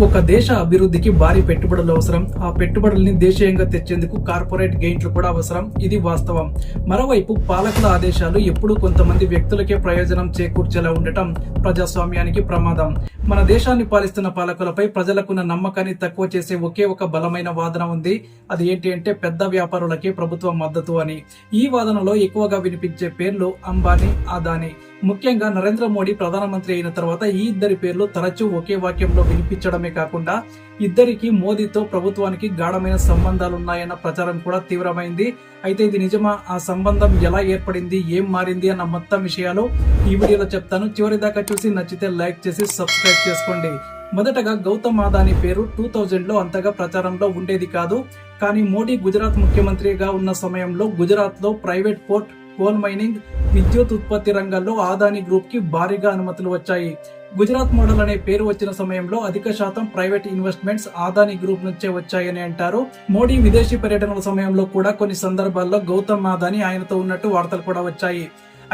ఒక దేశ అభివృద్ధికి భారీ పెట్టుబడులు అవసరం. ఆ పెట్టుబడుల్ని దేశీయంగా తెచ్చేందుకు కార్పొరేట్ గెయిన్లు కూడా అవసరం. ఇది వాస్తవం. మరోవైపు పాలకుల ఆదేశాలు ఎప్పుడూ కొంతమంది వ్యక్తులకే ప్రయోజనం చేకూర్చేలా ఉండటం ప్రజాస్వామ్యానికి ప్రమాదం. మన దేశాన్ని పాలిస్తున్న పాలకులపై ప్రజలకున్న నమ్మకాన్ని తక్కువ చేసే ఒకే ఒక బలమైన వాదన ఉంది. అది ఏంటి అంటే పెద్ద వ్యాపారులకే ప్రభుత్వం మద్దతు అని. ఈ వాదనలో ఎక్కువగా వినిపించే పేర్లు అంబానీ, అదానీ. ముఖ్యంగా నరేంద్ర మోడీ ప్రధానమంత్రి అయిన తర్వాత ఈ ఇద్దరి పేర్లు తరచూ ఒకే వాక్యంలో వినిపించడమే కాకుండా ఇద్దరికి మోదీతో ప్రభుత్వానికి గాఢమైన సంబంధాలున్నాయన్న ప్రచారం కూడా తీవ్రమైంది. అయితే ఇది నిజమా? ఆ సంబంధం ఎలా ఏర్పడింది, ఏం మారింది అన్న మొత్తం విషయాలు ఈ వీడియోలో చెప్తాను. చివరిదాకా చూసి నచ్చితే లైక్ చేసి సబ్స్క్రైబ్ చేసుకోండి. మొదటగా గౌతమ్ అదానీ పేరు 2000లో అంతగా ప్రచారంలో ఉండేది కాదు. కానీ మోడీ గుజరాత్ ముఖ్యమంత్రిగా ఉన్న సమయంలో గుజరాత్ లో ప్రైవేట్ పోర్ట్, కోల్ మైనింగ్, విద్యుత్ ఉత్పత్తి రంగాల్లో అదానీ గ్రూప్ కి భారీగా అనుమతులు వచ్చాయి. గుజరాత్ మోడల్ అనే పేరు వచ్చిన సమయంలో అధిక శాతం ప్రైవేట్ ఇన్వెస్ట్మెంట్స్ అదానీ గ్రూప్ నుంచే వచ్చాయని అంటారు. మోడీ విదేశీ పర్యటనల సమయంలో కూడా కొన్ని సందర్భాల్లో గౌతమ్ అదానీ ఆయనతో ఉన్నట్టు వార్తలు కూడా వచ్చాయి.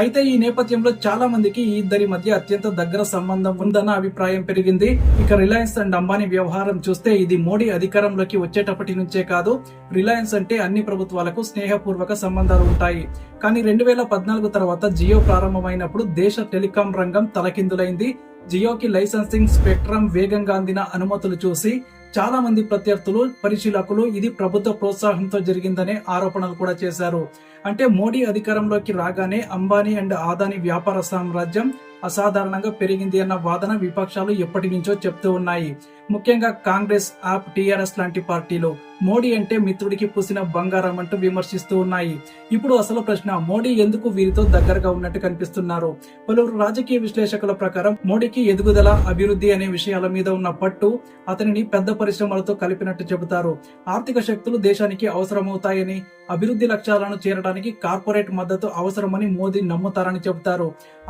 అయితే ఈ నేపథ్యంలో చాలా మందికి ఈ ఇద్దరి మధ్య అత్యంత దగ్గర సంబంధం ఉందన్న అభిప్రాయం పెరిగింది. ఇక రిలయన్స్ అండ్ అంబానీ వ్యవహారం చూస్తే ఇది మోడీ అధికారంలోకి వచ్చేటప్పటి నుంచే కాదు. రిలయన్స్ అంటే అన్ని ప్రభుత్వాలకు స్నేహపూర్వక సంబంధాలు ఉంటాయి. కానీ 2014 తర్వాత జియో ప్రారంభమైనప్పుడు దేశ టెలికాం రంగం తలకిందులైంది. జియోకి లైసెన్సింగ్, స్పెక్ట్రమ్ వేగంగా అందిన అనుమతులు చూసి చాలా మంది ప్రత్యర్థులు, పరిశీలకులు ఇది ప్రభుత్వ ప్రోత్సాహంతో జరిగిందనే ఆరోపణలు కూడా చేశారు. అంటే మోడీ అధికారంలోకి రాగానే అంబానీ అండ్ అదానీ వ్యాపార సామ్రాజ్యం అసాధారణంగా పెరిగింది అన్న వాదన విపక్షాలు ఎప్పటి నుంచో చెప్తూ ఉన్నాయి. ముఖ్యంగా కాంగ్రెస్, ఆప్, టీఆర్ఎస్ లాంటి పార్టీలు మోడీ అంటే మిత్రుడికి పూసిన బంగారం అంటూ విమర్శిస్తూ ఉన్నాయి. ఇప్పుడు అసలు ప్రశ్న, మోడీ ఎందుకు వీరితో దగ్గరగా ఉన్నట్టు కనిపిస్తున్నారు? పలువురు రాజకీయ విశ్లేషకుల ప్రకారం మోడీకి ఎదుగుదల, అభివృద్ధి అనే విషయాల మీద ఉన్న పట్టు అతనిని పెద్ద పరిశ్రమలతో కలిపినట్టు చెబుతారు. ఆర్థిక శక్తులు దేశానికి అవసరమవుతాయని, అభివృద్ధి లక్ష్యాలను చేరడానికి కార్పొరేట్ మద్దతు అవసరమని మోదీ నమ్ముతారని చెబుతారు.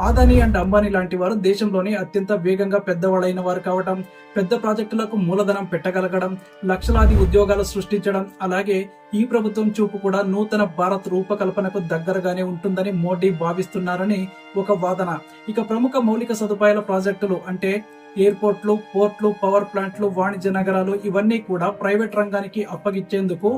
అదానీ అండ్ అంబానీ లాంటి వారు దేశంలోనే అత్యంత వేగంగా పెద్దవాళ్ళైన వారు కావడం, పెద్ద ప్రాజెక్టులకు మూలధనం పెట్టగలగడం, లక్షలాది ఉద్యోగాలు సృష్టించడం, అలాగే ఈ ప్రభుత్వం చూపు కూడా నూతన భారత్ రూపకల్పనకు దగ్గరగానే ఉంటుందని మోడీ భావిస్తున్నారని ఒక వాదన. ఇక ప్రముఖ మౌలిక సదుపాయాల ప్రాజెక్టులు అంటే ఎయిర్పోర్ట్లు, పోర్ట్లు, పవర్ ప్లాంట్లు, వాణిజ్య నగరాలు ఇవన్నీ కూడా ప్రైవేట్ రంగానికి అప్పగించేందుకు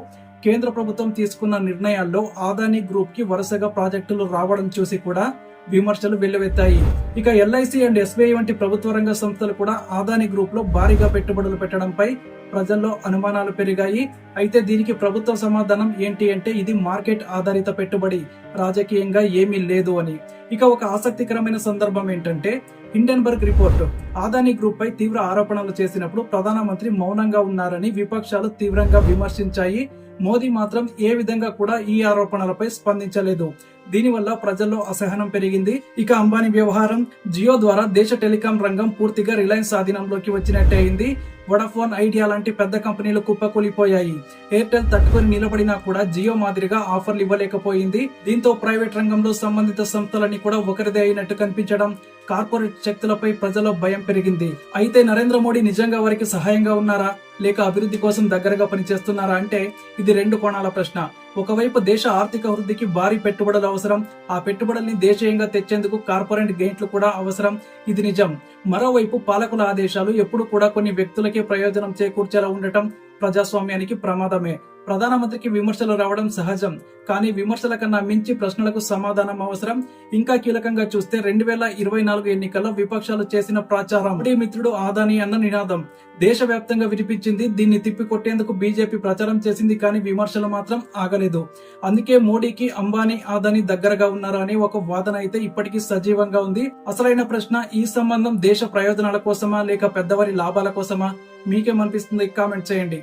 కేంద్ర ప్రభుత్వం తీసుకున్న నిర్ణయాల్లో అదానీ గ్రూప్ కి వరుసగా ప్రాజెక్టులు రావడం చూసి కూడా విమర్శలు వెల్లువెత్తాయి. ఇక ఎల్ఐసి అండ్ ఎస్బీఐ వంటి ప్రభుత్వ రంగ సంస్థలు కూడా అదానీ గ్రూప్ లో భారీగా పెట్టుబడులు పెట్టడంపై ప్రజల్లో అనుమానాలు పెరిగాయి. అయితే దీనికి ప్రభుత్వ సమాధానం ఏంటి అంటే ఇది మార్కెట్ ఆధారిత పెట్టుబడి, రాజకీయంగా ఏమీ లేదు అని. ఇక ఒక ఆసక్తికరమైన సందర్భం ఏంటంటే హిండెన్బర్గ్ రిపోర్టు అదానీ గ్రూప్ పై తీవ్ర ఆరోపణలు చేసినప్పుడు ప్రధానమంత్రి మౌనంగా ఉన్నారని విపక్షాలు తీవ్రంగా విమర్శించాయి. మోదీ మాత్రం ఏ విధంగా కూడా ఈ ఆరోపణలపై స్పందించలేదు. దీనివల్ల ప్రజల్లో అసహనం పెరిగింది. ఇక అంబానీ వ్యవహారం, జియో ద్వారా దేశ టెలికాం రంగం పూర్తిగా రిలయన్స్ ఆధీనంలోకి వచ్చినట్టే అయింది. వొడాఫోన్, ఐడియా లాంటి పెద్ద కంపెనీలు కుప్పకూలిపోయాయి. ఎయిర్టెల్ తట్టుకొని నిలబడినా కూడా జియో మాదిరిగా ఆఫర్లు ఇవ్వలేకపోయింది. దీంతో ప్రైవేట్ రంగంలో సంబంధిత సంస్థలన్నీ కూడా ఒకరిదే అయినట్టు కనిపించడం, కార్పొరేట్ శక్తులపై ప్రజల్లో భయం పెరిగింది. అయితే నరేంద్ర మోడీ నిజంగా వారికి సహాయంగా ఉన్నారా, లేక అభివృద్ధి కోసం దగ్గరగా పనిచేస్తున్నారా అంటే ఇది రెండు కోణాల ప్రశ్న. ఒకవైపు దేశ ఆర్థిక వృద్ధికి భారీ పెట్టుబడులు అవసరం. ఆ పెట్టుబడుల్ని దేశీయంగా తెచ్చేందుకు కార్పొరేట్ గెయిన్లు కూడా అవసరం. ఇది నిజం. మరోవైపు పాలకుల ఆదేశాలు ఎప్పుడు కూడా కొన్ని వ్యక్తులకే ప్రయోజనం చేకూర్చేలా ఉండటం ప్రజాస్వామ్యానికి ప్రమాదమే. ప్రధానమంత్రికి విమర్శలు రావడం సహజం. కానీ విమర్శల కన్నా మించి ప్రశ్నలకు సమాధానం అవసరం. ఇంకా కీలకంగా చూస్తే 2024 ఎన్నికల్లో విపక్షాలు చేసిన ప్రచారం మోడీ మిత్రుడు అదానీ అన్న నినాదం దేశవ్యాప్తంగా వినిపించింది. దీన్ని తిప్పికొట్టేందుకు బీజేపీ ప్రచారం చేసింది, కానీ విమర్శలు మాత్రం ఆగలేదు. అందుకే మోడీకి అంబానీ, అదానీ దగ్గరగా ఉన్నారా అనే ఒక వాదన అయితే ఇప్పటికీ సజీవంగా ఉంది. అసలైన ప్రశ్న, ఈ సంబంధం దేశ ప్రయోజనాల కోసమా లేక పెద్దవారి లాభాల కోసమా? మీకేమనిపిస్తుంది? కామెంట్ చేయండి.